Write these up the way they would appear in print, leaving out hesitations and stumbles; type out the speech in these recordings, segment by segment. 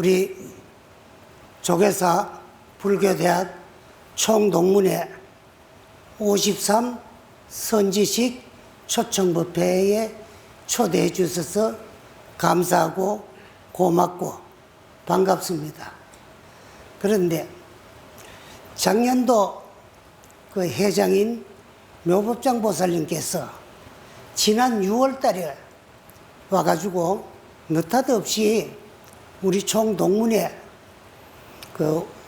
우리 조계사 불교대학 총동문회 53 선지식 초청법회에 초대해 주셔서 감사하고 고맙고 반갑습니다. 그런데 작년도 그 회장인 묘법장 보살님께서 지난 6월 달에 와가지고 느닷없이 우리 총동문회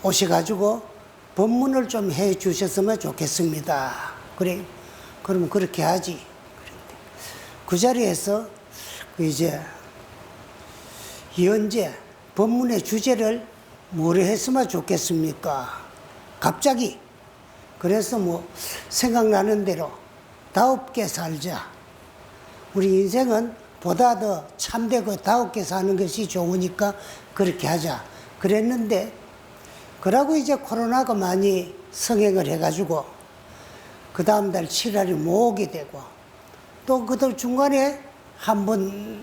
오셔가지고 법문을 좀 해 주셨으면 좋겠습니다. 그래, 그러면 그렇게 하지. 그 자리에서 이제 현재 법문의 주제를 뭐로 했으면 좋겠습니까? 갑자기. 그래서 뭐 생각나는 대로 다곱게 살자. 우리 인생은 보다 더 참되고 다곱게 사는 것이 좋으니까 그렇게 하자. 그랬는데 그러고 이제 코로나가 많이 성행을 해가지고 그 다음 달 7월에 모으게 되고 또 그 중간에 한 번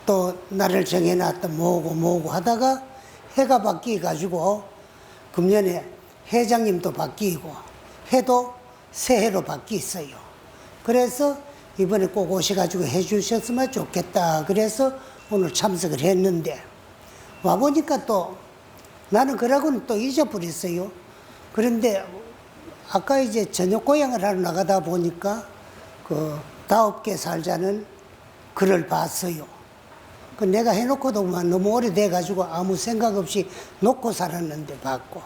또 날을 정해놨다 모으고 하다가 해가 바뀌어가지고 금년에 회장님도 바뀌고 해도 새해로 바뀌었어요. 그래서 이번에 꼭 오셔가지고 해주셨으면 좋겠다. 그래서 오늘 참석을 했는데 와보니까 또 나는 그러고는 또 잊어버렸어요. 그런데 아까 이제 저녁 고향을 하러 나가다 보니까 그 다곱게 살자는 글을 봤어요. 그 내가 해놓고도 너무 오래돼가지고 아무 생각 없이 놓고 살았는데 봤고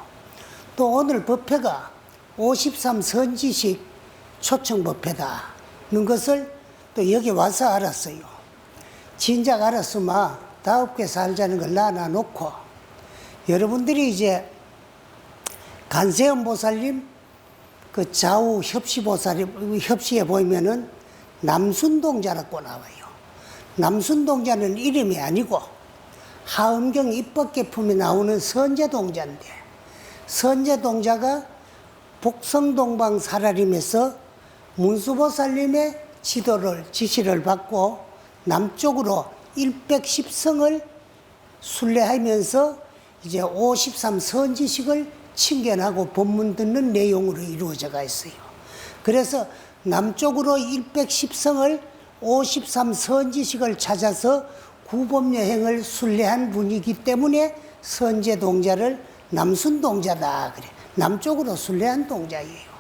또 오늘 법회가 53 선지식 초청법회다는 것을 또 여기 와서 알았어요. 진작 알았으면 다곱게 살자는 걸 놔놓고 여러분들이 이제 간세음 보살님 그 좌우 협시보살님 협시에 보이면은 남순동자라고 나와요. 남순동자는 이름이 아니고 하엄경 입법계품에 나오는 선제동자인데 선제동자가 복성동방 사라림에서 문수보살님의 지시를 받고 남쪽으로 110성을 순례하면서 이제 53 선지식을 칭견하고 법문 듣는 내용으로 이루어져가 있어요. 그래서 남쪽으로 110성을 53 선지식을 찾아서 구법여행을 순례한 분이기 때문에 선제동자를 남순동자다 그래. 남쪽으로 순례한 동자예요.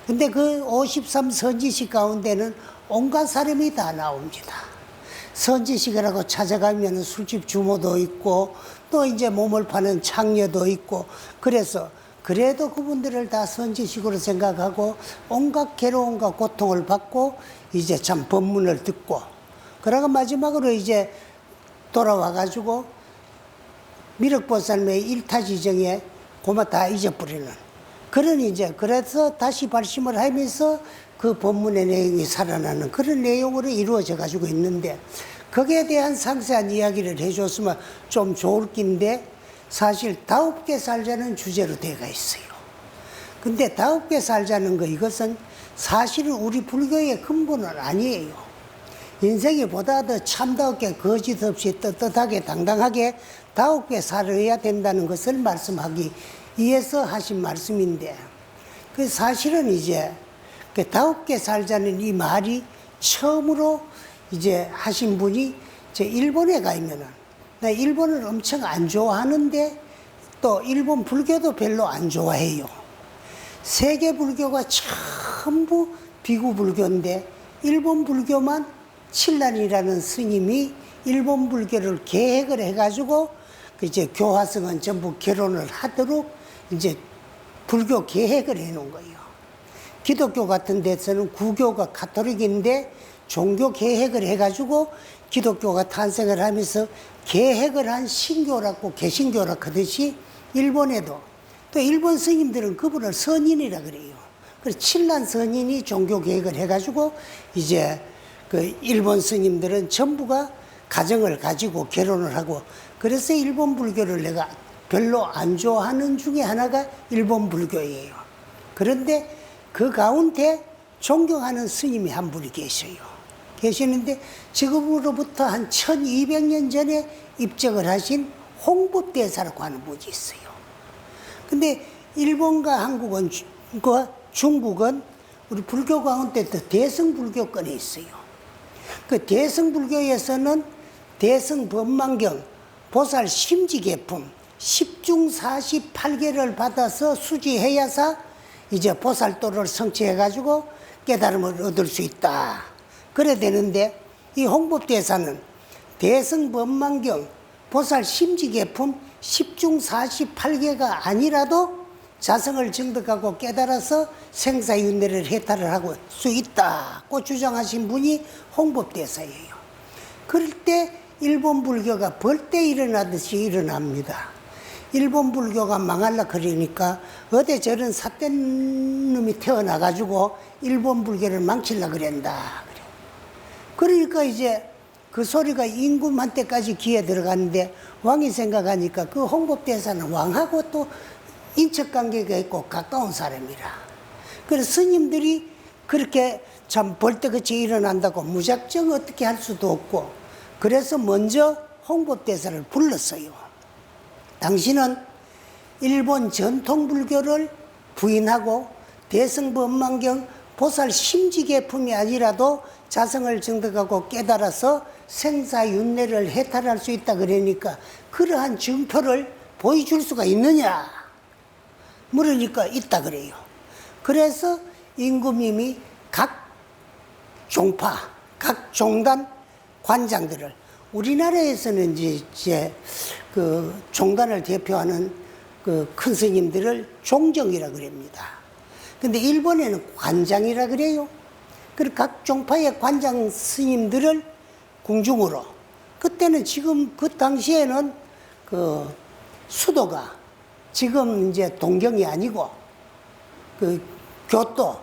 근데 그 53 선지식 가운데는 온갖 사람이 다 나옵니다. 선지식이라고 찾아가면 술집 주모도 있고 또 이제 몸을 파는 창녀도 있고 그래서 그래도 그분들을 다 선지식으로 생각하고 온갖 괴로움과 고통을 받고 이제 참 법문을 듣고 그러고 마지막으로 이제 돌아와가지고 미륵보살님의 일타지정에 고마 다 잊어버리는 그런 이제 그래서 다시 발심을 하면서 그 법문의 내용이 살아나는 그런 내용으로 이루어져 가지고 있는데 거기에 대한 상세한 이야기를 해줬으면 좀 좋을 낀데 사실 다곱게 살자는 주제로 되어 있어요. 근데 다곱게 살자는 거 이것은 사실은 우리 불교의 근본은 아니에요. 인생이 보다 더 참다롭게 거짓 없이 떳떳하게 당당하게 다곱게 살아야 된다는 것을 말씀하기 위해서 하신 말씀인데 그 사실은 이제 그 다곱게 살자는 이 말이 처음으로 이제 하신 분이 저 일본에 가 있면은 나 일본을 엄청 안 좋아하는데 또 일본 불교도 별로 안 좋아해요. 세계 불교가 전부 비구 불교인데 일본 불교만 칠란이라는 스님이 일본 불교를 계획을 해가지고 이제 교화성은 전부 결혼을 하도록 이제 불교 계획을 해놓은 거예요. 기독교 같은 데서는 구교가 가톨릭인데 종교 계획을 해가지고 기독교가 탄생을 하면서 계획을 한 신교라고 개신교라 하듯이 일본에도 또 일본 스님들은 그분을 선인이라 그래요. 그래서 칠란 선인이 종교 계획을 해가지고 이제 그 일본 스님들은 전부가 가정을 가지고 결혼을 하고 그래서 일본 불교를 내가 별로 안 좋아하는 중에 하나가 일본 불교예요. 그런데 그 가운데 존경하는 스님이 한 분이 계시는데 지금으로부터 한 1200년 전에 입적을 하신 홍법대사라고 하는 분이 있어요. 근데 일본과 한국은, 중국은 우리 불교 가운데도 대승불교권에 있어요. 그 대승불교에서는 대승법망경 보살 심지계품 10중 48개를 받아서 수지해야사 이제 보살도를 성취해가지고 깨달음을 얻을 수 있다. 그래 되는데 이 홍법대사는 대승법망경 보살 심지계품 10중 48개가 아니라도 자성을 증득하고 깨달아서 생사윤회를 해탈을 하고 수 있다고 주장하신 분이 홍법대사예요. 그럴 때 일본 불교가 벌떼 일어나듯이 일어납니다. 일본 불교가 망할라 그러니까 어디 저런 삿된 놈이 태어나가지고 일본 불교를 망칠라 그랬다. 그러니까 이제 그 소리가 임금한테까지 귀에 들어갔는데 왕이 생각하니까 그 홍법대사는 왕하고 또 인척관계가 있고 가까운 사람이라. 그래서 스님들이 그렇게 참 벌떼같이 일어난다고 무작정 어떻게 할 수도 없고 그래서 먼저 홍법대사를 불렀어요. 당신은 일본 전통불교를 부인하고 대승법망경 보살 심지계품이 아니라도 자성을 증득하고 깨달아서 생사윤회를 해탈할 수 있다 그러니까 그러한 증표를 보여줄 수가 있느냐 물으니까 있다 그래요. 그래서 임금님이 각 종파, 각 종단 관장들을 우리나라에서는 이제 그 종단을 대표하는 그 큰 스님들을 종정이라 그럽니다. 근데 일본에는 관장이라 그래요. 그리고 각 종파의 관장 스님들을 궁중으로 그때는 지금 그 당시에는 그 수도가 지금 이제 동경이 아니고 그 교토에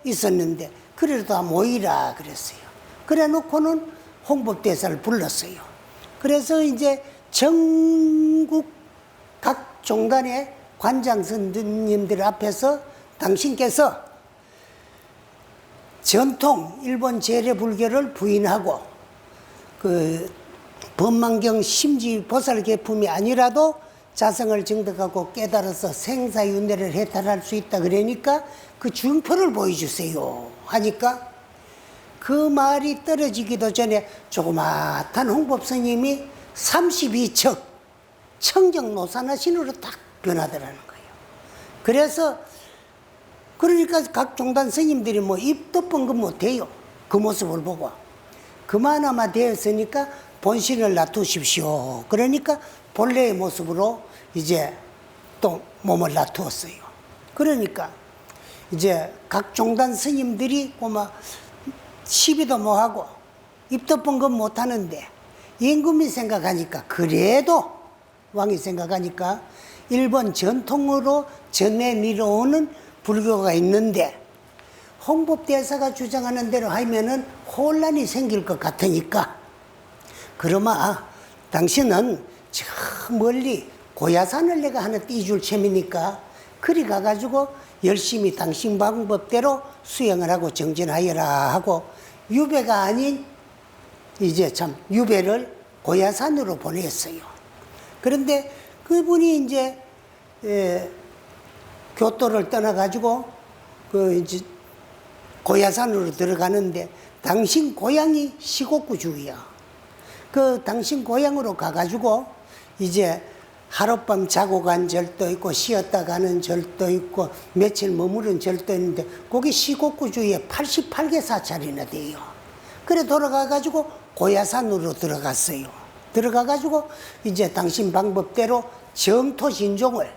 있었는데 그래도 다 모이라 그랬어요. 그래 놓고는 홍법대사를 불렀어요. 그래서 이제 전국 각 종단의 관장 스님들 앞에서 당신께서 전통 일본 재래불교를 부인하고 그 법망경 심지 보살 계품이 아니라도 자성을 증득하고 깨달아서 생사윤회를 해탈할 수 있다 그러니까 그 증표를 보여주세요 하니까 그 말이 떨어지기도 전에 조그마한 홍법스님이 32척 청정노사나신으로 딱 변하더라는 거예요. 그래서 그러니까 각 종단 스님들이 뭐 입도 뻥긋 못해요. 그 모습을 보고 그만아마 되었으니까 본신을 놔두십시오. 그러니까 본래의 모습으로 이제 또 몸을 놔두었어요. 그러니까 이제 각 종단 스님들이 고마 시비도 뭐하고 입도 뻥긋 못하는데 임금이 생각하니까 그래도 왕이 생각하니까 일본 전통으로 전해 밀어오는 불교가 있는데 홍법대사가 주장하는 대로 하면은 혼란이 생길 것 같으니까 그러마 당신은 저 멀리 고야산을 내가 하나 띄줄 셈이니까 그리 가가지고 열심히 당신 방법대로 수행을 하고 정진하여라 하고 유배가 아닌 이제 참 유배를 고야산으로 보냈어요. 그런데 그분이 이제 교토를 떠나가지고 그 이제 고야산으로 들어가는데 당신 고향이 시곡구 주위야. 그 당신 고향으로 가가지고 이제 하룻밤 자고 간 절도 있고 쉬었다 가는 절도 있고 며칠 머무른 절도 있는데 거기 시곡구 주위에 88개 사찰이나 돼요. 그래 돌아가가지고 고야산으로 들어갔어요. 들어가가지고 이제 당신 방법대로 정토신종을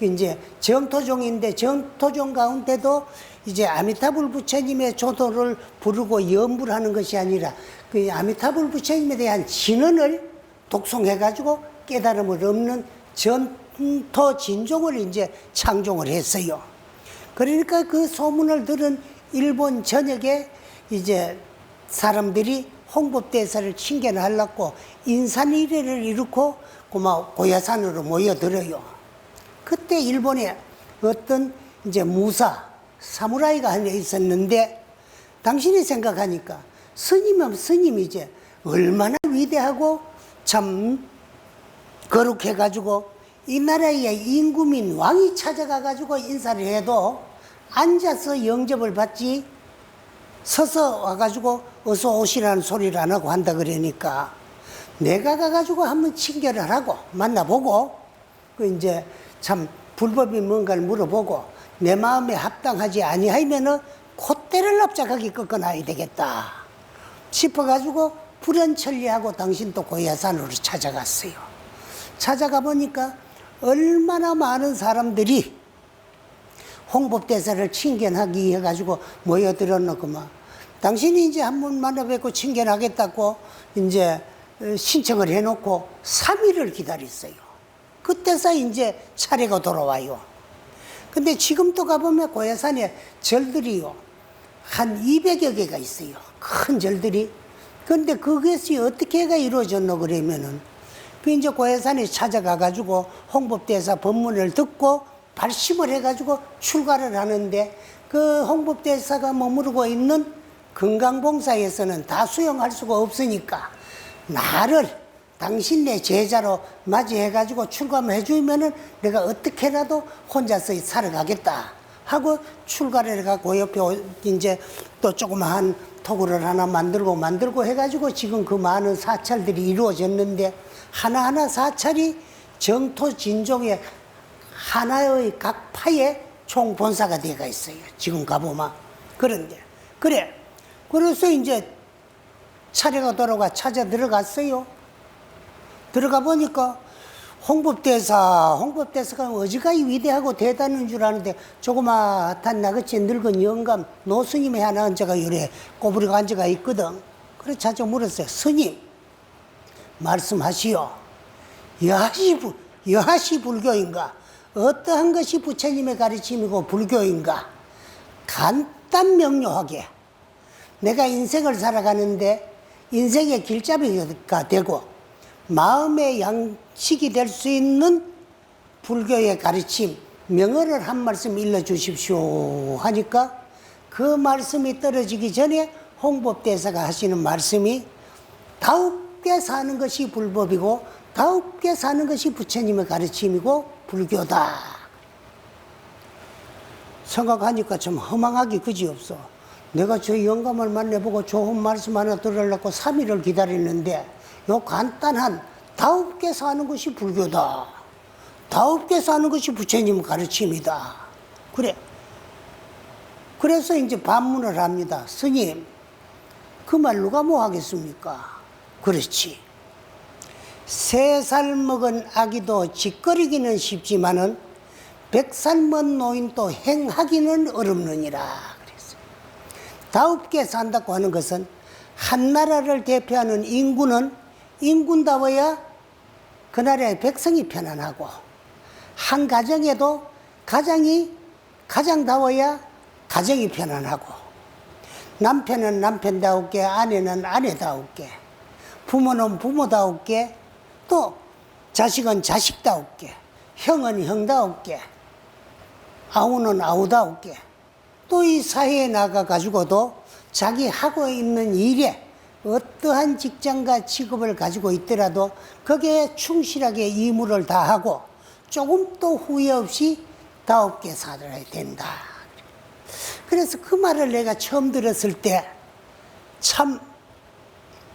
이제 정토종인데 정토종 가운데도 이제 아미타불 부처님의 조도를 부르고 염불 하는 것이 아니라 그 아미타불 부처님에 대한 진언을 독송해가지고 깨달음을 얻는 전토진종을 이제 창종을 했어요. 그러니까 그 소문을 들은 일본 전역에 이제 사람들이 홍법대사를 칭견하려고 인산이례를 이루고 고야산으로 모여들어요. 그때 일본에 어떤 이제 무사, 사무라이가 하나 있었는데 당신이 생각하니까 스님은 스님이지 얼마나 위대하고 참 거룩해가지고 이 나라의 임금인 왕이 찾아가가지고 인사를 해도 앉아서 영접을 받지 서서 와가지고 어서 오시라는 소리를 안 하고 한다 그러니까 내가 가가지고 한번 친결을 하고 만나보고 그 이제 참 불법이 뭔가를 물어보고 내 마음에 합당하지 아니하면은 콧대를 납작하게 꺾어놔야 되겠다 싶어가지고 불연천리하고 당신 또 고야산으로 찾아갔어요. 찾아가 보니까 얼마나 많은 사람들이 홍법대사를 친견하기 위해 가지고 모여들었노구만. 당신이 이제 한번 만나뵙고 친견하겠다고 이제 신청을 해놓고 3일을 기다렸어요. 그때서 이제 차례가 돌아와요. 근데 지금도 가보면 고야산에 절들이요. 한 200여 개가 있어요. 큰 절들이. 근데 그것이 어떻게 이루어졌노 그러면은 그 이제 고야산에 찾아가가지고 홍법대사 법문을 듣고 발심을 해가지고 출가를 하는데 그 홍법대사가 머무르고 있는 금강봉사에서는 다 수용할 수가 없으니까 나를 당신 내 제자로 맞이해가지고 출가를 해주면은 내가 어떻게라도 혼자서 살아가겠다 하고 출가를 해가고 옆에 이제 또 조그마한 토굴을 하나 만들고 해가지고 지금 그 많은 사찰들이 이루어졌는데 하나하나 사찰이 정토 진종의 하나의 각 파에 총 본사가 되어 있어요. 지금 가보면. 그런데 그래서 이제 차례가 돌아가 찾아 들어갔어요. 들어가 보니까 홍법대사가 어지간히 위대하고 대단한 줄 아는데 조그마한 나같이 늙은 영감 노스님이 하나 앉아가 요래 꼬부리가 앉아가 있거든. 그래서 찾아 물었어요. 스님 말씀하시오. 여하시 불교인가? 어떠한 것이 부처님의 가르침이고 불교인가? 간단 명료하게 내가 인생을 살아가는데 인생의 길잡이가 되고 마음의 양식이 될 수 있는 불교의 가르침 명언을 한 말씀 일러주십시오 하니까 그 말씀이 떨어지기 전에 홍법대사가 하시는 말씀이 다웁게 사는 것이 불법이고 다웁게 사는 것이 부처님의 가르침이고 불교다. 생각하니까 좀 허망하기 그지없어. 내가 저 영감을 만나보고 좋은 말씀 하나 들으려고 3일을 기다렸는데 요 간단한 다웁게 사는 것이 불교다. 다웁게 사는 것이 부처님 가르침이다. 그래서 이제 반문을 합니다. 스님, 그 말 누가 뭐 하겠습니까? 그렇지. 3살 먹은 아기도 짓거리기는 쉽지만은 100살 먹은 노인도 행하기는 어렵느니라. 그랬어요. 다웁게 산다고 하는 것은 한 나라를 대표하는 인군다워야 그 나라의 백성이 편안하고 한 가정에도 가장다워야 가정이 편안하고 남편은 남편다우게 아내는 아내다우게 부모는 부모다우게 또 자식은 자식다우게 형은 형다우게 아우는 아우다우게 또 이 사회에 나가가지고도 자기 하고 있는 일에 어떠한 직장과 직업을 가지고 있더라도 거기에 충실하게 임무를 다하고 조금도 후회 없이 다웁게 살아야 된다. 그래서 그 말을 내가 처음 들었을 때 참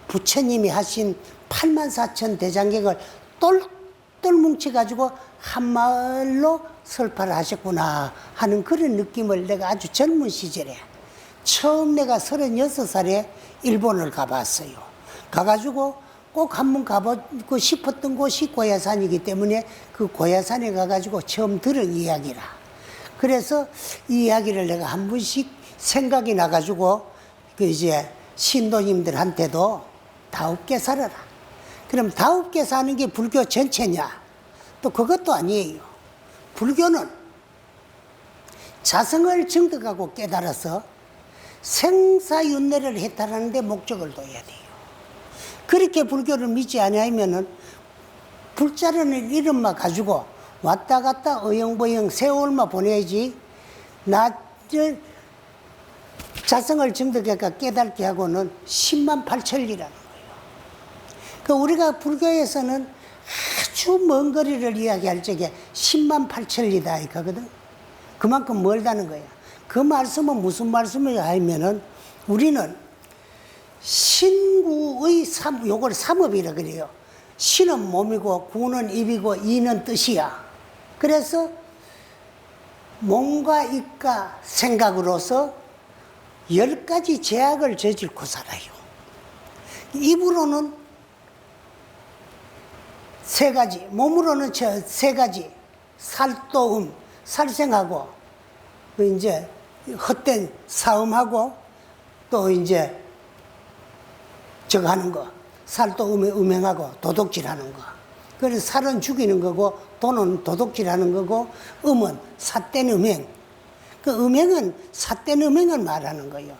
부처님이 하신 84,000 대장경을 똘똘 뭉쳐가지고 한마을로 설파를 하셨구나 하는 그런 느낌을 내가 아주 젊은 시절에 처음 내가 36살에 일본을 가봤어요. 가가지고 꼭 한번 가보고 싶었던 곳이 고야산이기 때문에 그 고야산에 가가지고 처음 들은 이야기라. 그래서 이 이야기를 내가 한 번씩 생각이 나가지고 그 이제 신도님들한테도 다웁게 살아라. 그럼 다웁게 사는 게 불교 전체냐? 또 그것도 아니에요. 불교는 자성을 증득하고 깨달아서 생사윤회를 해탈하는 데 목적을 둬야 돼요. 그렇게 불교를 믿지 아니하면은 불자라는 이름만 가지고 왔다 갔다 어영버영 세월만 보내야지 자성을 증득해가 깨닫게 하고는 10만 8천리라는 거예요. 그 우리가 불교에서는 아주 먼 거리를 이야기할 적에 10만 8천리다 이거거든. 그만큼 멀다는 거야. 그 말씀은 무슨 말씀이냐 하면은 우리는 신구의 요걸 삼업이라 그래요. 신은 몸이고 구는 입이고 이는 뜻이야. 그래서 몸과 입과 생각으로서 10가지 제약을 저질고 살아요. 입으로는 3가지, 몸으로는 3가지, 살도음, 살생하고, 이제 헛된 사음하고, 또 이제 저거 하는 거, 살도 음행하고 도둑질하는 거. 그래서 살은 죽이는 거고, 돈은 도둑질하는 거고, 음은 삿된 음행. 그 음행은 삿된 음행을 말하는 거예요.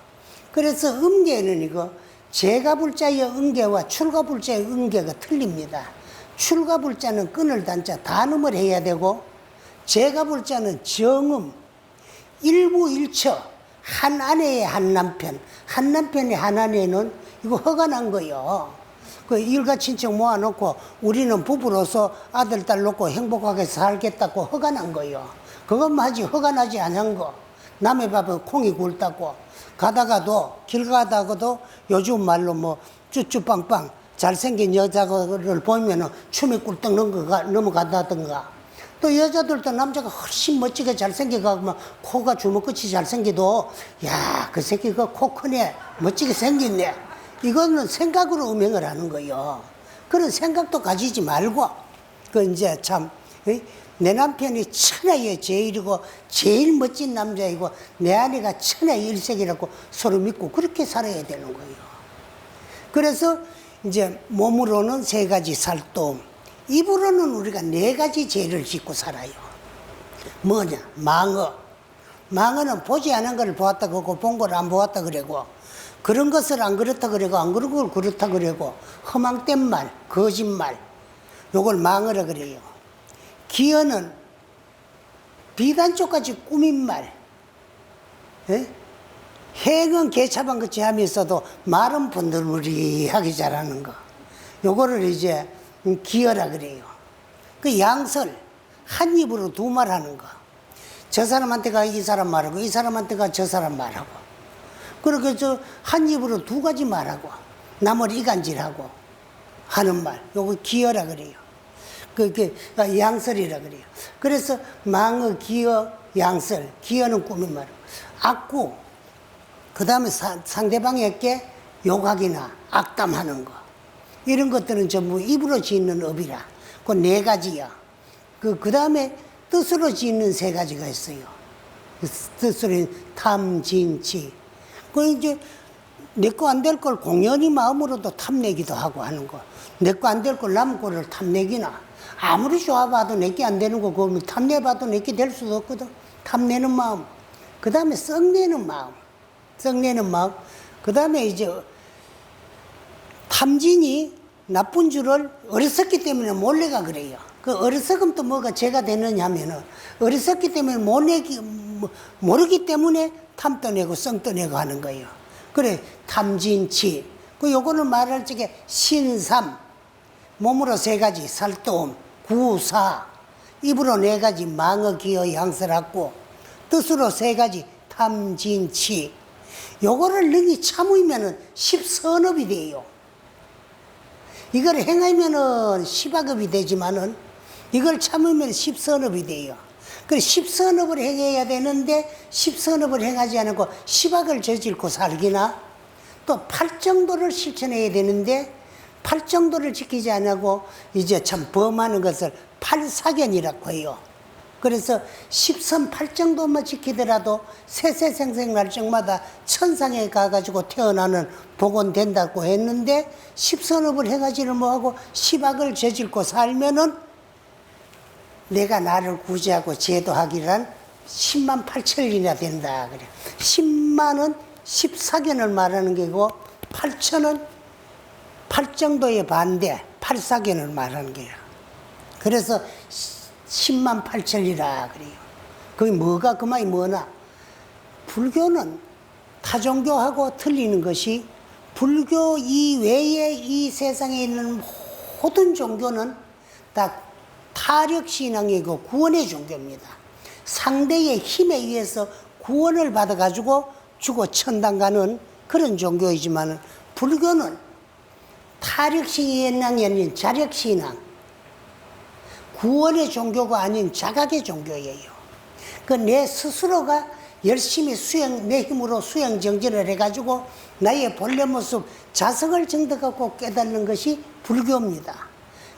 그래서 음계는 이거 제가불자의 음계와 출가불자의 음계가 틀립니다. 출가불자는 끈을 단자 단음을 해야 되고, 제가불자는 정음, 일부일처, 한 아내의 한 남편, 한 남편의 한 아내는 이거 허가 난 거예요. 그 일가 친척 모아놓고 우리는 부부로서 아들, 딸 놓고 행복하게 살겠다고 허가 난 거예요. 그것만 하지 허가 나지 않은 거. 남의 밥에 콩이 굵다고. 가다가도, 길 가다가도 요즘 말로 뭐 쭈쭈빵빵 잘생긴 여자를 보면은 춤이 꿀떡 넘어간다든가. 또 여자들도 남자가 훨씬 멋지게 잘생겨가면 코가 주먹같이 잘생겨도 야, 그 새끼 그 코 크네, 멋지게 생겼네. 이거는 생각으로 음행을 하는 거예요. 그런 생각도 가지지 말고, 그 이제 참, 내 남편이 천하의 제일이고 제일 멋진 남자이고 내 아내가 천하의 일색이라고 서로 믿고 그렇게 살아야 되는 거예요. 그래서 이제 몸으로는 3가지 살도, 입으로는 우리가 4가지 죄를 짓고 살아요. 뭐냐? 망어. 망어는 보지 않은 걸 보았다 그러고 본 걸 안 보았다 그러고, 그런 것을 안 그렇다 그러고 안 그런 걸 그렇다 그러고, 허망된 말, 거짓말, 요걸 망어라 그래요. 기어는 비단쪽까지 꾸민 말, 행은 개차반같이 하면서도 말은 번들무리하게 잘하는 거, 요거를 이제 기어라 그래요. 그 양설, 한 입으로 2말 하는 거. 저 사람한테가 이 사람 말하고 이 사람한테가 저 사람 말하고, 그렇게 한 입으로 2가지 말하고 남을 이간질하고 하는 말, 요거 기어라 그래요. 그게 양설이라 그래요. 그래서 망어, 기어, 양설. 기어는 꾸민 말. 악구, 그 다음에 상대방에게 욕하기나 악담하는 거, 이런 것들은 전부 입으로 짓는 업이라. 그 4가지야. 그 다음에 뜻으로 짓는 3가지가 있어요. 뜻으로 탐진치. 그 이제 내 거 안 될 걸 공연히 마음으로도 탐내기도 하고 하는 거. 내 거 안 될 걸 남 거를 탐내기나. 아무리 좋아봐도 내게 안 되는 거 그러면 탐내봐도 내게 될 수도 없거든. 탐내는 마음. 그 다음에 썩내는 마음. 썩내는 마음. 그 다음에 이제 탐진이 나쁜 줄을 어리석기 때문에 몰래가 그래요. 그 어리석음 또 뭐가 죄가 되느냐 하면은, 어리석기 때문에 모르기 때문에 탐도 내고 썽도 내고 하는 거예요. 그래, 탐진치. 그 요거는 말할 적에 신삼, 몸으로 3가지, 살도음, 구사, 입으로 4가지, 망어, 기어, 양설하고, 뜻으로 3가지, 탐진치. 요거를 능히 참으면은 10선업이 돼요. 이걸 행하면은 10악업이 되지만은 이걸 참으면 10선업이 돼요. 그 10선업을 행해야 되는데 10선업을 행하지 않고 10악을 저질고 살기나, 또 8정도를 실천해야 되는데 8정도를 지키지 않고 이제 참 범하는 것을 8사견이라고 해요. 그래서 10선 8정도만 지키더라도 세세생생 날정마다 천상에 가가지고 태어나는 복은 된다고 했는데, 10선업을 행하지를 못하고 10악을 저질고 살면은 내가 나를 구제하고 제도하기란 10만 8천이나 된다 그래. 10만은 14견을 말하는 게고, 8천은 8정도의 반대 8사견을 말하는 게야. 그래서 10만 8천이라 그래요. 그게 뭐가 그 말이 뭐나, 불교는 타종교하고 틀리는 것이 불교 이외에 이 세상에 있는 모든 종교는 다 타력신앙이고 구원의 종교입니다. 상대의 힘에 의해서 구원을 받아가지고 죽어 천당 가는 그런 종교이지만 불교는 타력신앙이 아닌 자력신앙, 구원의 종교가 아닌 자각의 종교예요. 그 내 스스로가 열심히 내 힘으로 수행정진을 해가지고 나의 본래 모습, 자성을 정득하고 깨닫는 것이 불교입니다.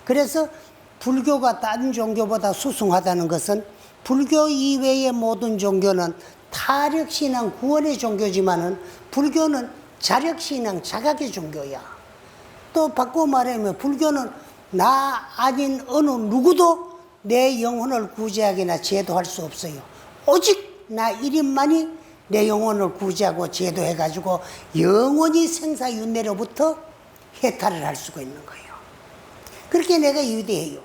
그래서 불교가 다른 종교보다 수승하다는 것은 불교 이외의 모든 종교는 타력신앙, 구원의 종교지만은 불교는 자력신앙, 자각의 종교야. 또 바꾸어 말하면 불교는 나 아닌 어느 누구도 내 영혼을 구제하거나 제도할 수 없어요. 오직 나 일인만이 내 영혼을 구제하고 제도해가지고 영원히 생사윤회로부터 해탈을 할 수가 있는 거예요. 그렇게 내가 위대해요.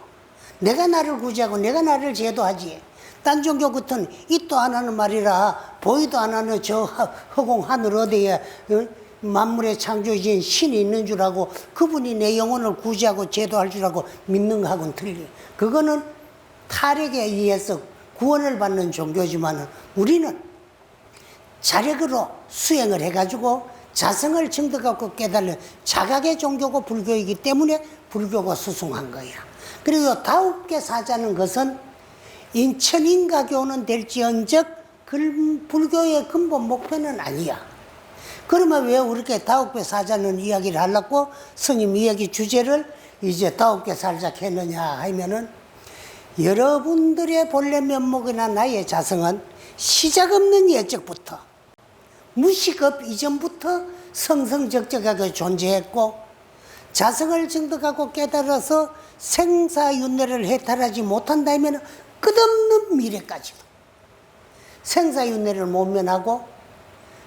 내가 나를 구제하고 내가 나를 제도하지. 딴 종교 같은 이도 안 하는 말이라 보이도 안 하는 저 허공 하늘 어디에 만물의 창조주인 신이 있는 줄 알고 그분이 내 영혼을 구제하고 제도할 줄 알고 믿는 거하고는 틀려요. 그거는 타력에 의해서 구원을 받는 종교지만 우리는 자력으로 수행을 해가지고 자성을 증득하고 깨달는 자각의 종교고 불교이기 때문에 불교가 수승한 거야. 그리고 다옥계 사자는 것은 인천인가교는 될지언정 불교의 근본 목표는 아니야. 그러면 왜 우리께 다옥계 사자는 이야기를 하려고 스님 이야기 주제를 이제 다옥계 살자 했느냐 하면은 여러분들의 본래 면목이나 나의 자성은 시작 없는 예적부터 무식업 이전부터 성성적적하게 존재했고 자성을 증득하고 깨달아서 생사윤회를 해탈하지 못한다면 끝없는 미래까지도 생사윤회를 못 면하고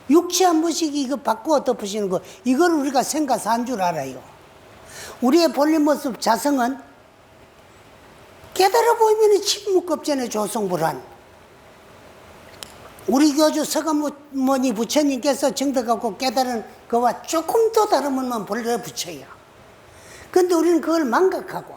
육체 한 번씩 이거 바꾸어 덮으시는 거 이걸 우리가 생각한 줄 알아요. 우리의 본래 모습 자성은 깨달아 보이면 침묵겁전의 조성불안. 우리 교주 서가모니 부처님께서 증득하고 깨달은 그와 조금 더 다르면 본래 부처야. 근데 우리는 그걸 망각하고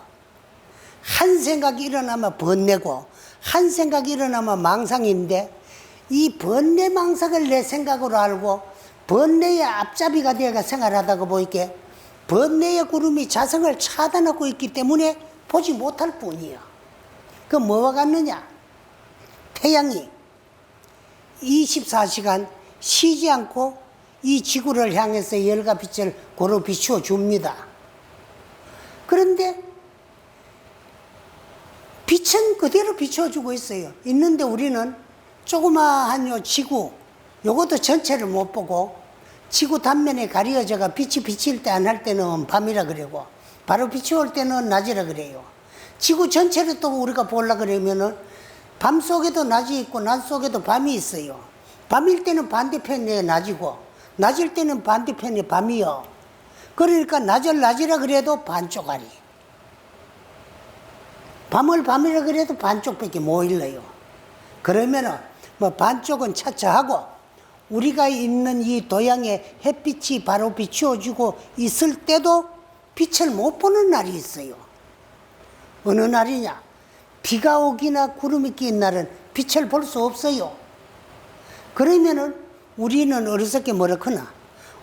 한 생각이 일어나면 번뇌고 한 생각이 일어나면 망상인데 이 번뇌 망상을 내 생각으로 알고 번뇌의 앞잡이가 되어가 생활하다가 보니까 번뇌의 구름이 자성을 차단하고 있기 때문에 보지 못할 뿐이야. 그 뭐와 같느냐? 태양이 24시간 쉬지 않고 이 지구를 향해서 열과 빛을 고루 비추어 줍니다. 그런데 빛은 그대로 비춰주고 있어요. 있는데 우리는 조그마한 요 지구, 요것도 전체를 못 보고 지구 단면에 가려져가 빛이 비칠 때 안 할 때는 밤이라 그러고 바로 빛이 올 때는 낮이라 그래요. 지구 전체를 또 우리가 보려고 그러면은 밤 속에도 낮이 있고 낮 속에도 밤이 있어요. 밤일 때는 반대편에 낮이고 낮일 때는 반대편에 밤이요. 그러니까 낮을 낮이라 그래도 반쪽알이, 밤을 밤이라 그래도 반쪽밖에 못 일러요. 그러면은 뭐 반쪽은 차차하고 우리가 있는 이 도양에 햇빛이 바로 비추어주고 있을 때도 빛을 못 보는 날이 있어요. 어느 날이냐? 비가 오기나 구름이 낀 날은 빛을 볼 수 없어요. 그러면은 우리는 어리석게 뭐라 크나?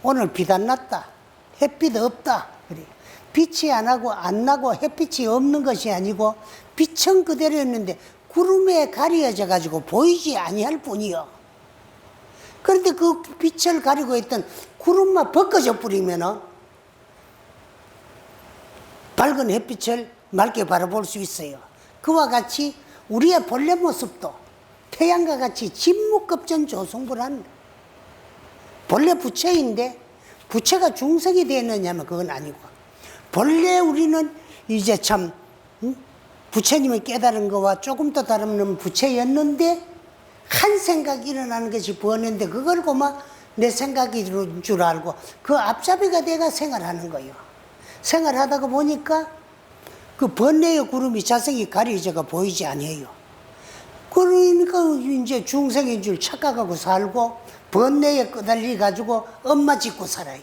오늘 비도 안 났다. 햇빛 없다. 그래. 빛이 안 나고 햇빛이 없는 것이 아니고 빛은 그대로 있는데 구름에 가려져 가지고 보이지 아니할 뿐이요. 그런데 그 빛을 가리고 있던 구름만 벗겨져 버리면은 밝은 햇빛을 맑게 바라볼 수 있어요. 그와 같이 우리의 본래 모습도 태양과 같이 진무급전 조성불한 본래 부처인데 부처가 중생이 되었느냐면 그건 아니고 본래 우리는 이제 참 부처님을 깨달은 거와 조금 더 다른 부처였는데 한 생각이 일어나는 것이 번뇌인데 그걸 고마 내 생각인 줄 알고 그 앞잡이가 내가 생활하는 거예요. 생활하다가 보니까 그 번뇌의 구름이 자성이 가려져가 보이지 아니에요. 그러니까 이제 중생인 줄 착각하고 살고 번뇌에 끄달려 가지고 엄마 짓고 살아요.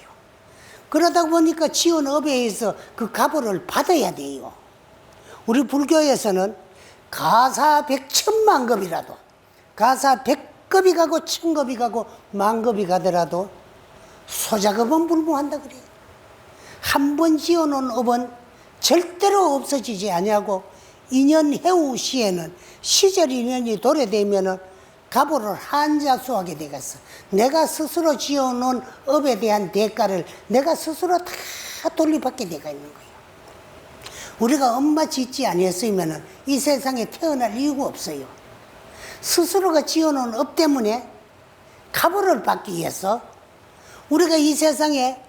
그러다 보니까 지은 업에 의해서 그 가보를 받아야 돼요. 우리 불교에서는 가사 백천만급이라도, 가사 백급이 가고 천급이 가고 만급이 가더라도 소작업은 불무한다 그래요. 한 번 지어놓은 업은 절대로 없어지지 아니하고 인연 해후 시에는 시절 인연이 도래되면은 가보를 한자수하게 되겠어. 내가 스스로 지어놓은 업에 대한 대가를 내가 스스로 다 돌려받게 되가 있는 거예요. 우리가 엄마 짓지 아니었으면 이 세상에 태어날 이유가 없어요. 스스로가 지어놓은 업 때문에 가보를 받기 위해서 우리가 이 세상에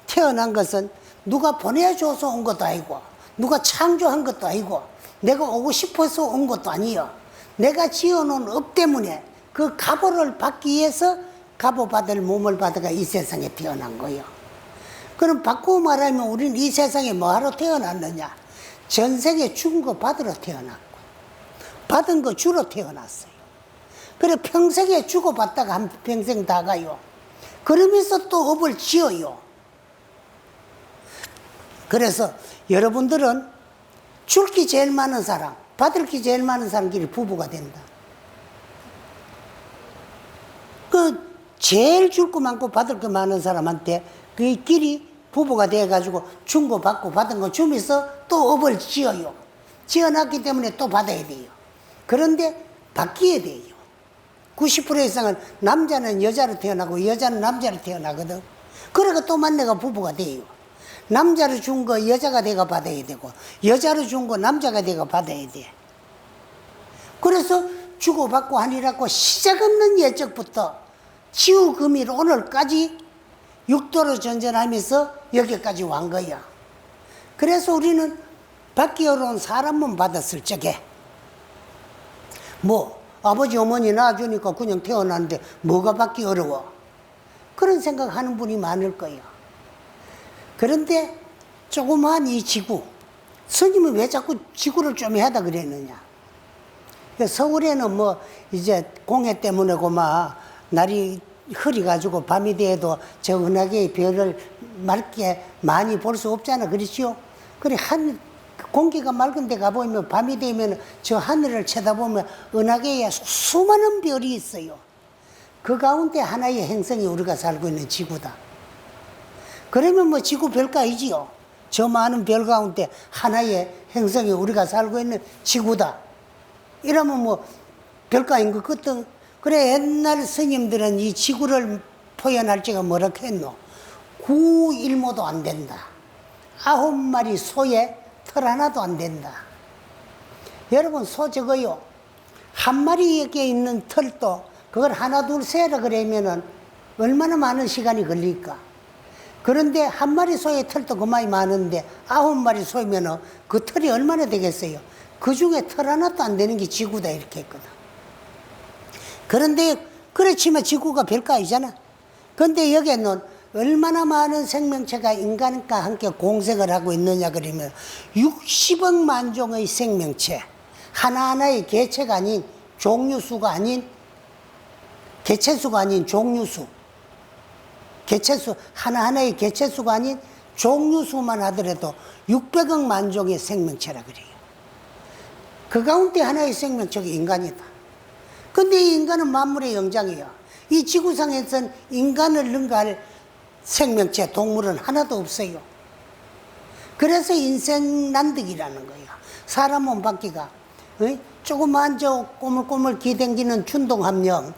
태어난 것은 누가 보내줘서 온 것도 아니고 누가 창조한 것도 아니고 내가 오고 싶어서 온 것도 아니요. 내가 지어놓은 업 때문에 그 가보를 받기 위해서 가보 받을 몸을 받아가 이 세상에 태어난 거예요. 그럼 바꾸고 말하면 우리는 이 세상에 뭐하러 태어났느냐? 전생에 죽은 거 받으러 태어났고 받은 거 주러 태어났어요. 그래 평생에 주고받다가 한 평생 다 가요. 그러면서 또 업을 지어요. 그래서 여러분들은 줄 게 제일 많은 사람, 받을 게 제일 많은 사람끼리 부부가 된다. 그 제일 줄 거 많고 받을 거 많은 사람한테 그 끼리 부부가 돼가지고 준 거 받고 받은 거 주면서 또 업을 지어요. 지어놨기 때문에 또 받아야 돼요. 그런데 바뀌어야 돼요. 90% 이상은 남자는 여자로 태어나고 여자는 남자로 태어나거든. 그러니까 또 만나가 부부가 돼요. 남자로 준 거 여자가 돼가 받아야 되고 여자로 준 거 남자가 돼가 받아야 돼. 그래서 주고받고 하니라고 시작 없는 예적부터 지우금일 오늘까지 육도로 전전하면서 여기까지 완 거야. 그래서 우리는 받기 어려운 사람만 받았을 적에 뭐 아버지 어머니 낳아주니까 그냥 태어났는데 뭐가 받기 어려워? 그런 생각하는 분이 많을 거예요. 그런데 조그마한 이 지구, 스님은 왜 자꾸 지구를 좀 하다 그랬느냐? 서울에는 뭐 이제 공해 때문에 고마 날이 흐려가지고 밤이 돼도 저 은하계의 별을 맑게 많이 볼 수 없잖아, 그렇지요? 그래 공기가 맑은 데 가보면 밤이 되면 저 하늘을 쳐다보면 은하계에 수많은 별이 있어요. 그 가운데 하나의 행성이 우리가 살고 있는 지구다. 그러면 뭐 지구 별가이지요. 저 많은 별 가운데 하나의 행성이 우리가 살고 있는 지구다. 이러면 뭐 별가인 것 같든. 그래 옛날 스님들은 이 지구를 표현할 적가 뭐라 했노? 9일모도 안 된다. 9마리 소에 털 하나도 안 된다. 여러분 소 저거요. 한 마리에게 있는 털도 그걸 하나 둘 세라 그러면은 얼마나 많은 시간이 걸릴까? 그런데 한 마리 소의 털도 그만이 많은데 9마리 소이면은 그 털이 얼마나 되겠어요? 그 중에 털 하나도 안 되는 게 지구다 이렇게 했거든. 그런데 그렇지만 지구가 별가이잖아. 그런데 여기에는 얼마나 많은 생명체가 인간과 함께 공생을 하고 있느냐 그러면 60억 만종의 생명체, 하나하나의 개체가 아닌 종류수가 아닌 개체수가 아닌 종류수, 개체수 하나하나의 개체수가 아닌 종류수만 하더라도 600억 만종의 생명체라 그래요. 그 가운데 하나의 생명체가 인간이다. 근데 이 인간은 만물의 영장이야. 이 지구상에선 인간을 능가할 생명체, 동물은 하나도 없어요. 그래서 인생 난득이라는 거예요. 사람 몸 바퀴가 조그만 저 꼬물꼬물 기댕기는 춘동함령,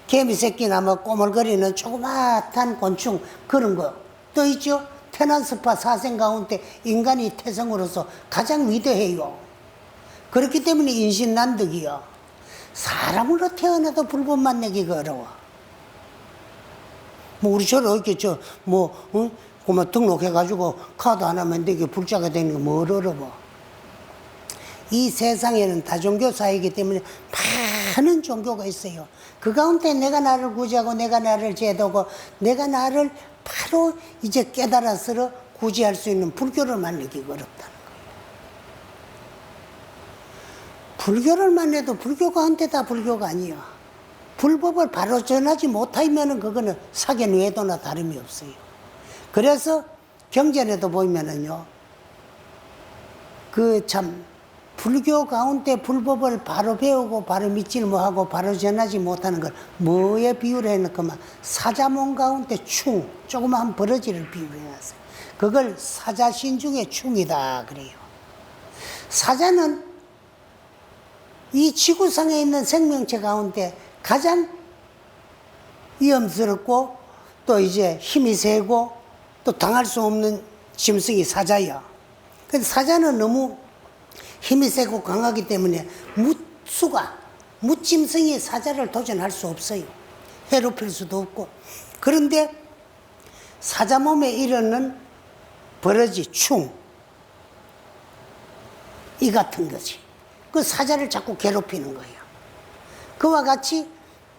개미 새끼나 뭐 꼬물거리는 조그마한 곤충 그런 거 또 있죠. 테난스파 사생 가운데 인간이 태생으로서 가장 위대해요. 그렇기 때문에 인신난득이요. 사람으로 태어나도 불법만 내기가 어려워. 뭐 우리처럼 이렇게 그만 등록해가지고 카드 하나만 되게 불자가 되는 거 뭐 어려워. 이 세상에는 다종교 사회이기 때문에 많은 종교가 있어요. 그 가운데 내가 나를 구제하고 내가 나를 제도고 내가 나를 바로 이제 깨달아서 구제할 수 있는 불교를 만들기가 어렵다는 거예요. 불교를 만나도 불교가 한테 다 불교가 아니야. 불법을 바로 전하지 못하면은 그거는 사견 외도나 다름이 없어요. 그래서 경전에도 보면은요, 그 참 불교 가운데 불법을 바로 배우고 바로 믿질 못하고 바로 전하지 못하는 걸 뭐에 비유를 해놓고만 사자몸 가운데 충, 조그마한 버러지를 비유를 해놨어요. 그걸 사자신 중에 충이다 그래요. 사자는 이 지구상에 있는 생명체 가운데 가장 위험스럽고 또 이제 힘이 세고 또 당할 수 없는 짐승이 사자야. 근데 사자는 너무 힘이 세고 강하기 때문에 무짐승이 사자를 도전할 수 없어요. 해롭힐 수도 없고. 그런데 사자 몸에 이르는 버러지, 충, 이 같은 거지. 그 사자를 자꾸 괴롭히는 거예요. 그와 같이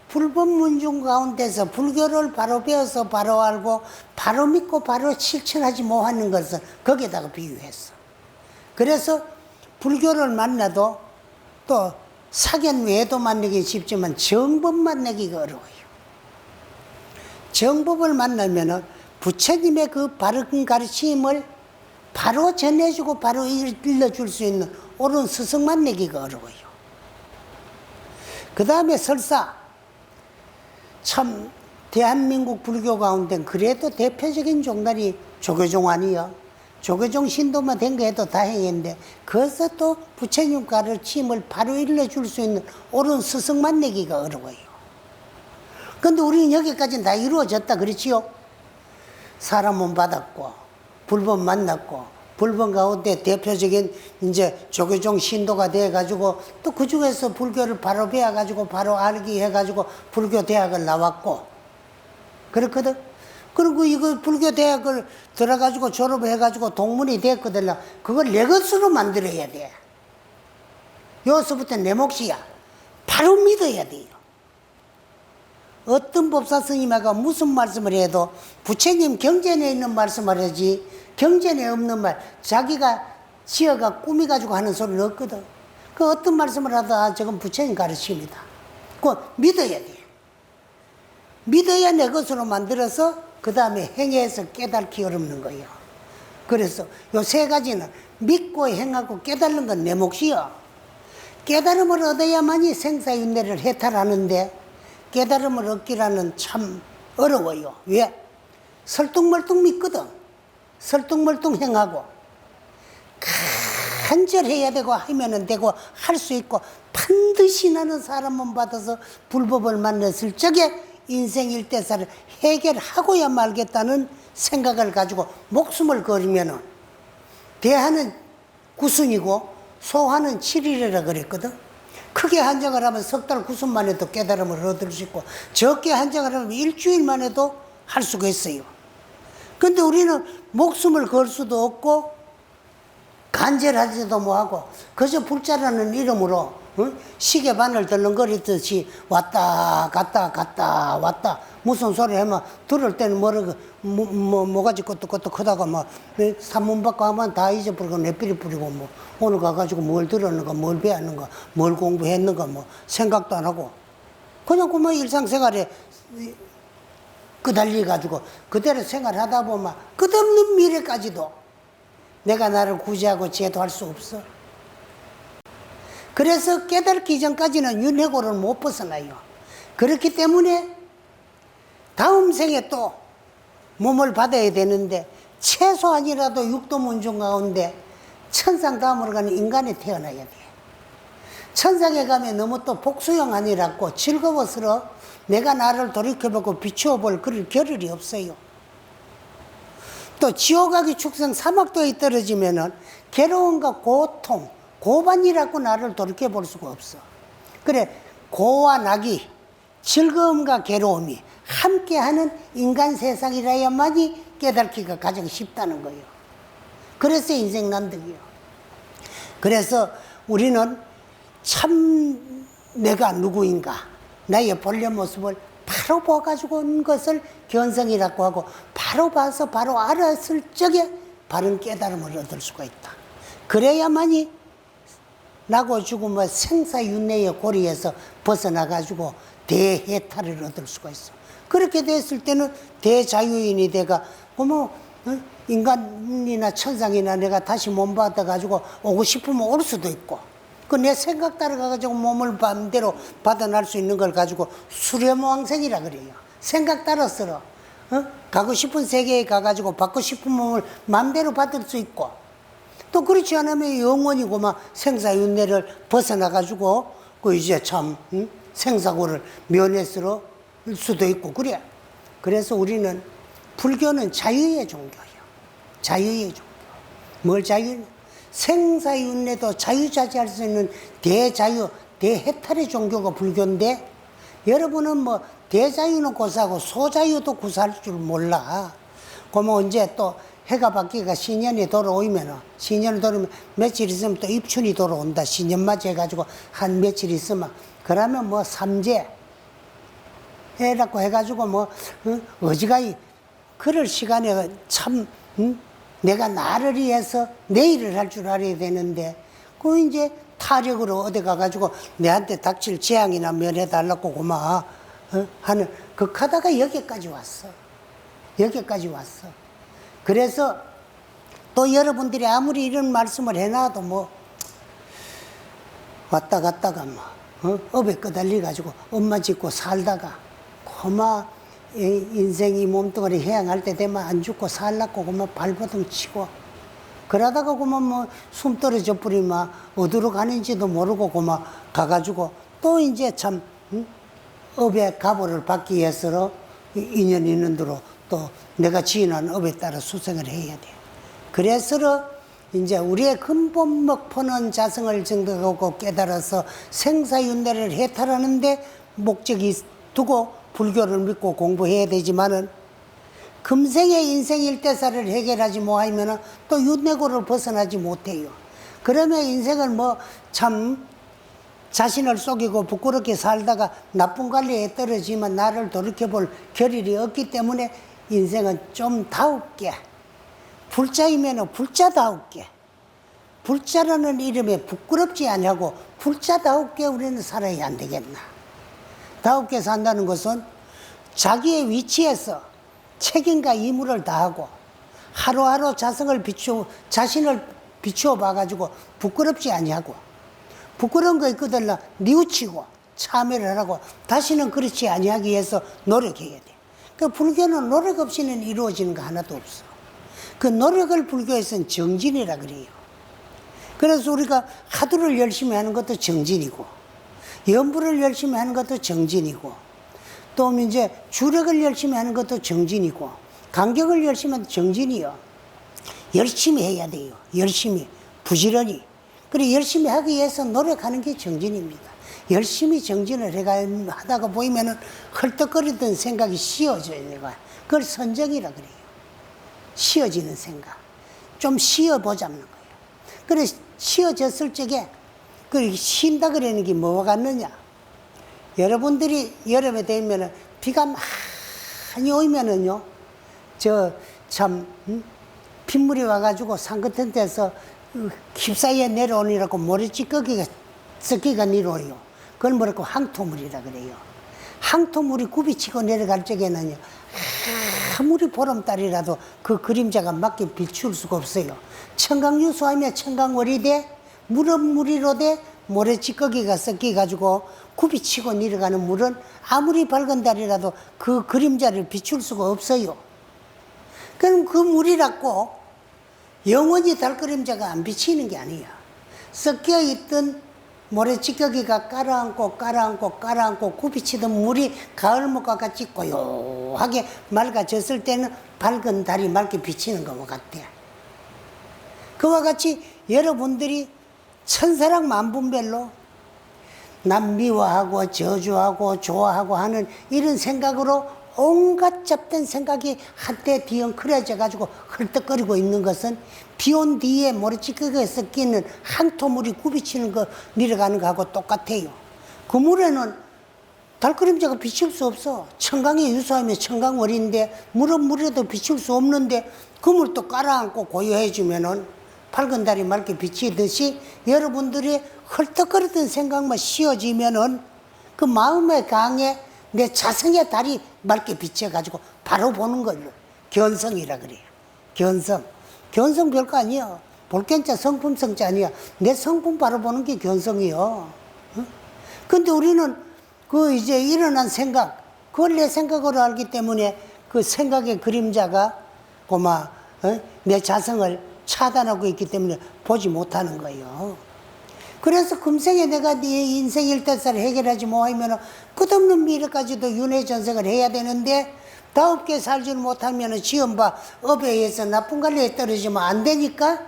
불법 문중 가운데서 불교를 바로 배워서 바로 알고 바로 믿고 바로 실천하지 못하는 것을 거기에다가 비유했어. 그래서 불교를 만나도 또 사견 외에도 만나기 쉽지만 정법 만나기가 어려워요. 정법을 만나면은 부처님의 그 바른 가르침을 바로 전해주고 바로 일러줄 수 있는 옳은 스승 만나기가 어려워요. 그 다음에 설사 참 대한민국 불교 가운데 그래도 대표적인 종단이 조계종 아니요. 조계종 신도만 된 거 해도 다행인데 거기서 또 부처님 가르침을 바로 일러줄 수 있는 옳은 스승 만나기가 어려워요. 근데 우리는 여기까지는 다 이루어졌다 그렇지요. 사람은 받았고 불법 만났고 불법 가운데 대표적인 이제 조계종 신도가 돼가지고 또 그 중에서 불교를 바로 배워가지고 바로 알기 해가지고 불교 대학을 나왔고 그렇거든. 그리고 이거 불교 대학을 들어가지고 졸업해가지고 동문이 됐거든. 그걸 내 것으로 만들어야 돼. 여기서부터 내 몫이야. 바로 믿어야 돼요. 어떤 법사 스님아가 무슨 말씀을 해도 부처님 경전에 있는 말씀을 하지 경전에 없는 말 자기가 지어가 꾸미가지고 하는 소리는 없거든. 그 어떤 말씀을 하다 저건 부처님 가르침이다. 그거 믿어야 돼. 믿어야 내 것으로 만들어서 그 다음에 행해서 깨닫기 어렵는 거예요. 그래서 요 세 가지는 믿고 행하고 깨닫는 건 내 몫이요. 깨달음을 얻어야만이 생사윤회를 해탈하는데 깨달음을 얻기라는 참 어려워요. 왜? 설뚱멀뚱 믿거든. 설뚱멀뚱 행하고 간절해야 되고 하면은 되고 할 수 있고 반드시 나는 사람만 받아서 불법을 만났을 적에 인생 일대사를 해결하고야 말겠다는 생각을 가지고 목숨을 걸으면은 대하는 9순이고 소하는 7일이라 그랬거든. 크게 한정을 하면 석 달 9순 만에도 깨달음을 얻을 수 있고 적게 한정을 하면 일주일 만에도 할 수가 있어요. 근데 우리는 목숨을 걸 수도 없고 간절하지도 못하고 그저 불자라는 이름으로 시계 바늘 덜렁거리듯이 왔다 갔다 갔다 왔다 무슨 소리 하면 들을 때는 뭐가지 것도 크다가 막 산문 받고 하면 다 잊어버리고 내삐리 뿌리고 뭐 오늘 가가지고 뭘 들었는가 뭘 배웠는가 뭘 공부했는가 뭐 생각도 안 하고 그냥 그만 일상생활에 끄달려 가지고 그대로 생활하다 보면 끝없는 미래까지도 내가 나를 구제하고 제도할 수 없어. 그래서 깨닫기 전까지는 윤회고를 못 벗어나요. 그렇기 때문에 다음 생에 또 몸을 받아야 되는데 최소한이라도 육도문중 가운데 천상 다음으로 가는 인간에 태어나야 돼. 천상에 가면 너무 또 복수형 아니라고 즐거워서 내가 나를 돌이켜보고 비추어볼 그럴 겨를이 없어요. 또 지옥하기 축생 사막도에 떨어지면은 괴로움과 고통, 고반이라고 나를 돌이켜볼 수가 없어. 그래, 고와 낙이, 즐거움과 괴로움이 함께하는 인간 세상이라야만이 깨닫기가 가장 쉽다는 거예요. 그래서 인생 난득이요. 그래서 우리는 참 내가 누구인가, 나의 본래 모습을 바로 봐가지고 온 것을 견성이라고 하고 바로 봐서 바로 알았을 적에 바른 깨달음을 얻을 수가 있다. 그래야만이 나고 죽으면 생사윤회의 고리에서 벗어나가지고 대해탈을 얻을 수가 있어. 그렇게 됐을 때는 대자유인이 돼가 뭐 인간이나 천상이나 내가 다시 몸 받아가지고 오고 싶으면 올 수도 있고, 그 내 생각 따라가가지고 몸을 마음대로 받아날 수 있는 걸 가지고 수렴왕생이라 그래요. 생각 따라서 가고 싶은 세계에 가가지고 받고 싶은 몸을 마음대로 받을 수 있고, 또 그렇지 않으면 영원히고 막 생사윤회를 벗어나가지고 그 이제 참 생사고를 면했을 수도 있고 그래. 그래서 우리는 불교는 자유의 종교예요. 자유의 종교. 뭘 자유? 생사윤회도 자유자재할 수 있는 대자유, 대해탈의 종교가 불교인데, 여러분은 뭐 대자유는 고사하고 소자유도 구사할 줄 몰라. 그러면 이제 또 해가 바뀌가 신년이 돌아오면, 신년이 돌아오면 며칠 있으면 또 입춘이 돌아온다. 신년 맞이해가지고 한 며칠 있으면, 그러면 뭐 삼재 해라고 해가지고 뭐 어지간히 그럴 시간에 참 내가 나를 위해서 내일을 할 줄 알아야 되는데, 그 이제 타력으로 어디 가가지고 내한테 닥칠 재앙이나 면해달라고 고마 하는 극하다가 여기까지 왔어. 여기까지 왔어. 그래서 또 여러분들이 아무리 이런 말씀을 해놔도 뭐 왔다 갔다가 뭐 업에 끄달려 가지고 엄마 짓고 살다가 고마 인생이 몸뚱아리 해양할 때 되면 안 죽고 살라고 그만 발버둥 치고, 그러다가 그만 뭐 숨 떨어져 버리면 어디로 가는지도 모르고 그만 가가지고 또 이제 참 업의 가보를 받기 위해서 인연 있는 대로 또 내가 지인한 업에 따라 수생을 해야 돼. 그래서 이제 우리의 근본 목표는 자성을 증득하고 깨달아서 생사윤회를 해탈하는데 목적이 두고 불교를 믿고 공부해야 되지만은, 금생의 인생 일대사를 해결하지 못하면은 또 윤회고를 벗어나지 못해요. 그러면 인생을 뭐 참 자신을 속이고 부끄럽게 살다가 나쁜 관리에 떨어지면 나를 돌이켜볼 겨를이 없기 때문에 인생은 좀 다웁게, 불자이면은 불자다웁게, 불자라는 이름에 부끄럽지 않냐고 불자다웁게 우리는 살아야 안 되겠나. 다웁게 산다는 것은 자기의 위치에서 책임과義務를 다하고 하루하루 자신을 비추어 봐가지고 부끄럽지 아니하고, 부끄러운 거 있거든 뉘우치고 참여를 하고 다시는 그렇지 아니하기 위해서 노력해야 돼. 그 불교는 노력 없이는 이루어지는 거 하나도 없어. 그 노력을 불교에서는 정진이라 그래요. 그래서 우리가 화두를 열심히 하는 것도 정진이고, 연부를 열심히 하는 것도 정진이고, 또 이제 주력을 열심히 하는 것도 정진이고, 간격을 열심히 하는 것도 정진이요. 열심히 해야 돼요. 열심히, 부지런히. 그리고 열심히 하기 위해서 노력하는 게 정진입니다. 열심히 정진을 하다가 보이면은 헐떡거리던 생각이 쉬어져요. 내가 그걸 선정이라 그래요. 쉬어지는 생각. 좀 쉬어보자는 거예요. 그래 쉬어졌을 적에 그 쉰다 그러는 게 뭐가 같느냐? 여러분들이 여름에 되면은 비가 많이 오면은요, 빗물이 와가지고 산 같은 데서 휩싸여 내려오니라고 모래찌꺼기가 썩기가 내려오요. 그걸 뭐라고 항토물이라 그래요. 항토물이 굽이치고 내려갈 적에는요, 아무리 보름달이라도 그 그림자가 맞게 비출 수가 없어요. 청강유수하면 청강월이 돼, 물은 물이로 돼, 모래찌꺼기가 섞여가지고 굽이치고 내려가는 물은 아무리 밝은 달이라도 그 그림자를 비출 수가 없어요. 그럼 그 물이라고 영원히 달 그림자가 안 비치는 게 아니야. 섞여있던 모래찌꺼기가 깔아앉고 굽이치던 물이 가을목과 같이 고요하게 맑아졌을 때는 밝은 달이 맑게 비치는 것과 같아. 그와 같이 여러분들이 천사랑 만분별로 남 미워하고 저주하고 좋아하고 하는 이런 생각으로 온갖 잡된 생각이 한때 뒤엉클어져 가지고 헐떡거리고 있는 것은 비온 뒤에 모래찌꺼기가 섞이는 항토물이 굽이치는 거 내려가는 거하고 똑같아요. 그 물에는 달그림자가 비칠 수 없어. 청강에 유수하면 청강월인데 물은 물에도 비칠 수 없는데 그 물도 깔아앉고 고요해지면은 밝은 달이 맑게 비치듯이 여러분들이 헐떡거리던 생각만 쉬어지면은 그 마음의 강에 내 자성의 달이 맑게 비쳐가지고 바로 보는 걸로 견성이라 그래요. 견성. 견성 별거 아니야. 볼견자 성품성자 아니야. 내 성품 바로 보는 게 견성이요. 어? 근데 우리는 그 이제 일어난 생각, 그걸 내 생각으로 알기 때문에 그 생각의 그림자가 고마 내 자성을 차단하고 있기 때문에 보지 못하는 거예요. 그래서 금생에 내가 네 인생 일대사를 해결하지 못하면 끝없는 미래까지도 윤회전생을 해야 되는데 다업게 살지 못하면 지엄바 업에 의해서 나쁜 관리에 떨어지면 안 되니까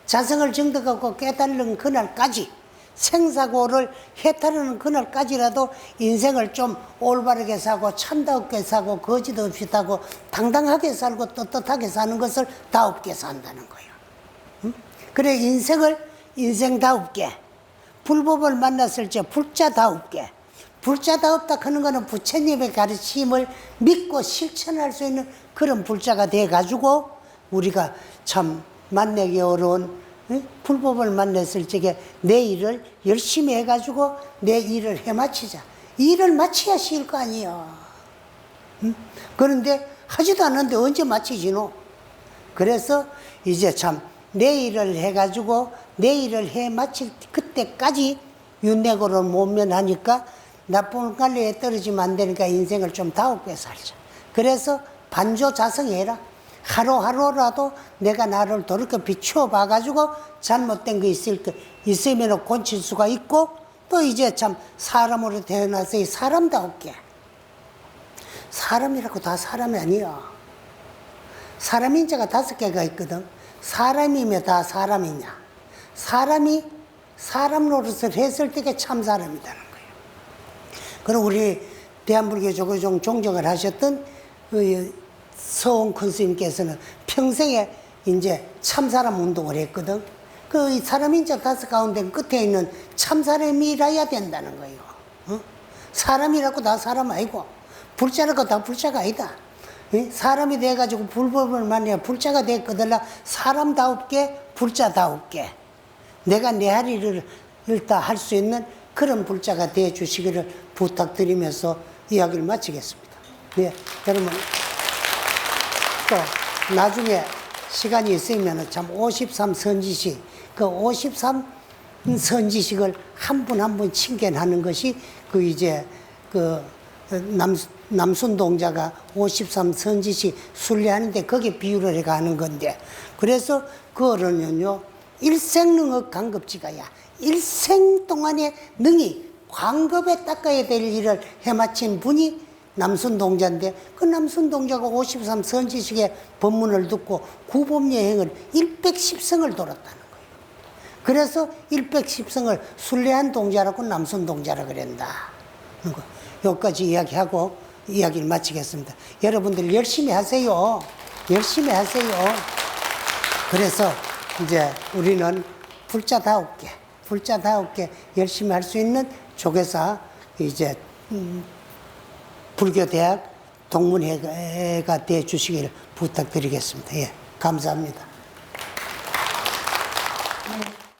자성을 정득하고 깨달는 그날까지 생사고를 해탈하는 그날까지라도 인생을 좀 올바르게 사고 참다업게 사고 거짓 없이 사고 당당하게 살고 떳떳하게 사는 것을 다업게 산다는 거예요. 응? 그래 인생을 인생다업게 불법을 만났을 때 불자다업게 불자다업다 하는 거는 부처님의 가르침을 믿고 실천할 수 있는 그런 불자가 돼가지고 우리가 참 만나기 어려운 불법을 만났을 적에 내 일을 열심히 해가지고 내 일을 해마치자. 일을 마쳐야 쉬울 거 아니야. 응? 그런데 하지도 않는데 언제 마치지노? 그래서 이제 참 내 일을 해가지고 내 일을 해 마칠 그때까지 윤회고를 못 면하니까 나쁜 관리에 떨어지면 안 되니까 인생을 좀 다업게 살자. 그래서 반조자성해라. 하루하루라도 내가 나를 도렇게 비추어 봐가지고 잘못된 거 있으면 고칠 수가 있고 또 이제 참 사람으로 태어나서 이 사람다울게. 사람이라고 다 사람이 아니야. 사람 인자가 5개가 있거든. 사람이면 다 사람이냐. 사람이 사람 노릇을 했을 때가 참 사람이라는 거예요. 그리고 우리 대한불교 조교종 종정을 하셨던 그 서원 큰 스님께서는 평생에 이제 참사람 운동을 했거든. 그 사람 인자 5 가운데 끝에 있는 참사람이라야 된다는 거예요. 어? 사람이라고 다 사람 아니고 불자라고 다 불자가 아니다. 사람이 돼가지고 불법을 만나야 불자가 됐거들라 사람다웁게 불자다웁게 내가 내 할 일을 다 할 수 있는 그런 불자가 되어 주시기를 부탁드리면서 이야기를 마치겠습니다. 네, 여러분 또 나중에 시간이 있으면 참 53 선지식 그 53 선지식을 한 분 한 분 칭견하는 것이 그 이제 그 남순동자가 53 선지식 순례하는데 거기에 비유를 해가 하는 건데 그래서 그거는요 일생능의 강급지가야 일생 동안에 능히 광급에 닦아야 될 일을 해마친 분이 남순동자인데 그 남순동자가 53 선지식의 법문을 듣고 구법여행을 110성을 돌았다는 거예요. 그래서 110성을 순례한 동자라고 남순동자라 그랬다. 여기까지 이야기하고 이야기를 마치겠습니다. 여러분들 열심히 하세요. 열심히 하세요. 그래서 이제 우리는 불자다웁게 열심히 할 수 있는 조계사 이제 불교대학 동문회가 되어 주시기를 부탁드리겠습니다. 예, 감사합니다.